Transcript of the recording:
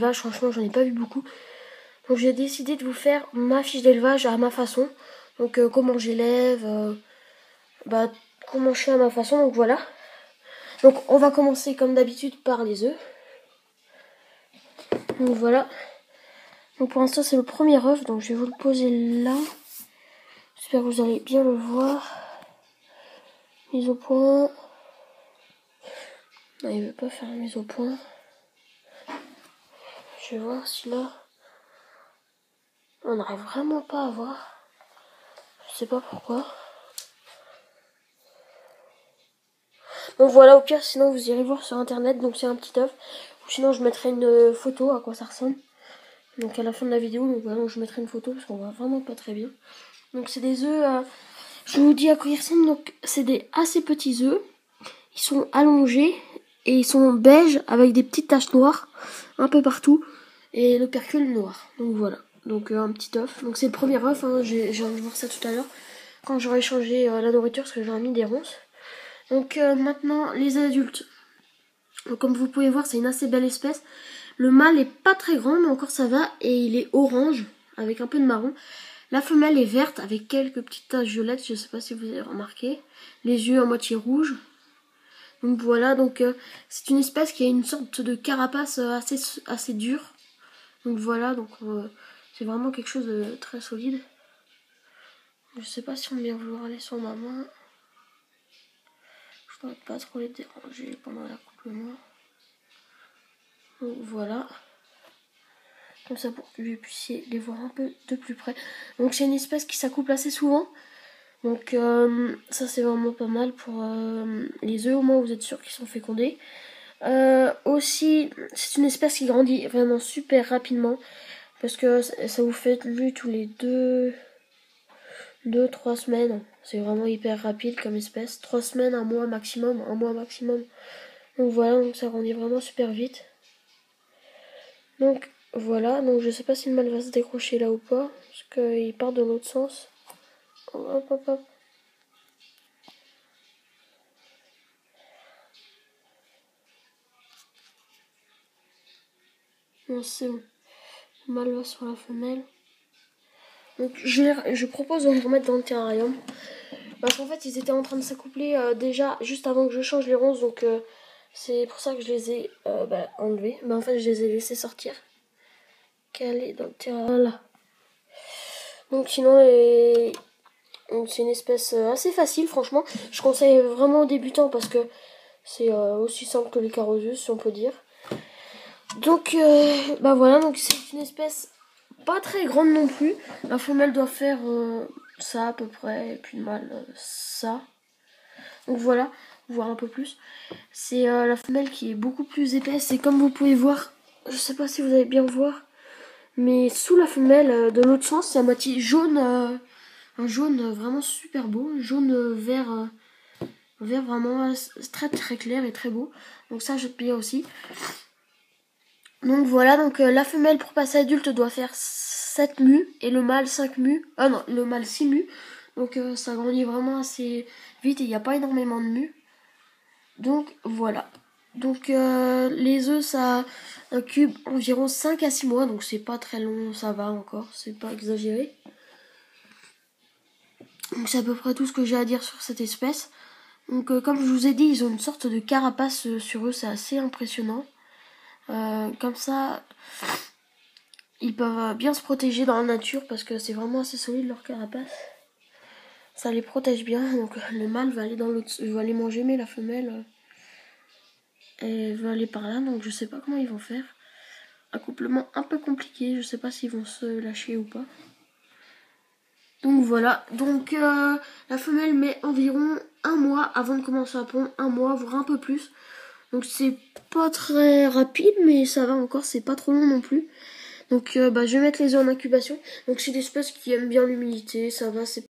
L'élevage, franchement, j'en ai pas vu beaucoup. Donc j'ai décidé de vous faire ma fiche d'élevage à ma façon. Donc comment j'élève, comment je fais à ma façon, donc voilà. Donc on va commencer comme d'habitude par les œufs. Donc voilà. Donc pour l'instant c'est le premier œuf, donc je vais vous le poser là. J'espère que vous allez bien le voir. Mise au point. Non, il veut pas faire la mise au point. Je vais voir si là... On n'arrive vraiment pas à voir. Je sais pas pourquoi. Donc voilà, au pire, sinon vous irez voir sur internet. Donc c'est un petit œuf. Ou sinon je mettrai une photo à quoi ça ressemble. Donc à la fin de la vidéo, donc voilà, je mettrai une photo parce qu'on voit vraiment pas très bien. Donc c'est des œufs, je vous dis à quoi ils ressemblent. Donc c'est des assez petits œufs. Ils sont allongés et ils sont beige avec des petites taches noires un peu partout. Et l'opercule noir. Donc voilà. Donc un petit œuf. Donc c'est le premier œuf, hein. J'ai envie de voir ça tout à l'heure. Quand j'aurai changé la nourriture parce que j'aurais mis des ronces. Donc maintenant les adultes. Donc, comme vous pouvez voir, c'est une assez belle espèce. Le mâle est pas très grand, mais encore ça va. Et il est orange, avec un peu de marron. La femelle est verte, avec quelques petites taches violettes. Je sais pas si vous avez remarqué. Les yeux à moitié rouges. Donc voilà, donc c'est une espèce qui a une sorte de carapace assez dure. Donc voilà, donc c'est vraiment quelque chose de très solide. Je sais pas si on vient vouloir aller sur ma main. Je dois pas trop les déranger pendant l'accouplement. Donc voilà. Comme ça pour que vous puissiez les voir un peu de plus près. Donc c'est une espèce qui s'accouple assez souvent. Donc ça c'est vraiment pas mal pour les œufs. Au moins vous êtes sûr qu'ils sont fécondés. Aussi c'est une espèce qui grandit vraiment super rapidement. Parce que ça vous fait lui tous les 2-3 semaines. C'est vraiment hyper rapide comme espèce. 3 semaines, un mois maximum. Donc voilà, donc ça grandit vraiment super vite. Donc voilà, donc je sais pas si le mâle va se décrocher là ou pas. Parce qu'il part de l'autre sens. Hop hop hop. Non, c'est bon. Le mâle va sur la femelle. Donc je propose de les remettre dans le terrarium. Parce qu'en fait ils étaient en train de s'accoupler déjà juste avant que je change les ronces. Donc c'est pour ça que je les ai enlevés. Mais en fait je les ai laissés sortir. Calés dans le terrarium. Là. Donc sinon c'est une espèce assez facile franchement. Je conseille vraiment aux débutants parce que c'est aussi simple que les carosius si on peut dire. Donc voilà, donc c'est une espèce pas très grande non plus. La femelle doit faire ça à peu près, et puis le mâle ça. Donc voilà, voir un peu plus. C'est la femelle qui est beaucoup plus épaisse et comme vous pouvez voir, je sais pas si vous allez bien voir, mais sous la femelle, de l'autre sens, c'est à moitié jaune, un jaune vraiment super beau, jaune vert, vert vraiment très très clair et très beau. Donc ça je bien aussi. Donc voilà, donc la femelle pour passer adulte doit faire 7 mus et le mâle 5 mus. Ah non, le mâle 6 mus. Donc ça grandit vraiment assez vite et il n'y a pas énormément de mus. Donc voilà. Donc les œufs ça incube environ 5 à 6 mois. Donc c'est pas très long, ça va encore, c'est pas exagéré. Donc c'est à peu près tout ce que j'ai à dire sur cette espèce. Donc comme je vous ai dit, ils ont une sorte de carapace sur eux, c'est assez impressionnant. Comme ça, ils peuvent bien se protéger dans la nature parce que c'est vraiment assez solide leur carapace. Ça les protège bien. Donc le mâle va aller dans l'autre, va aller manger, mais la femelle elle va aller par là. Donc je sais pas comment ils vont faire. Accouplement un peu compliqué. Je sais pas s'ils vont se lâcher ou pas. Donc voilà. Donc la femelle met environ 1 mois avant de commencer à pondre. 1 mois, voire un peu plus. Donc c'est pas très rapide, mais ça va encore, c'est pas trop long non plus. Donc je vais mettre les œufs en incubation. Donc c'est l'espèce qui aime bien l'humidité, ça va, c'est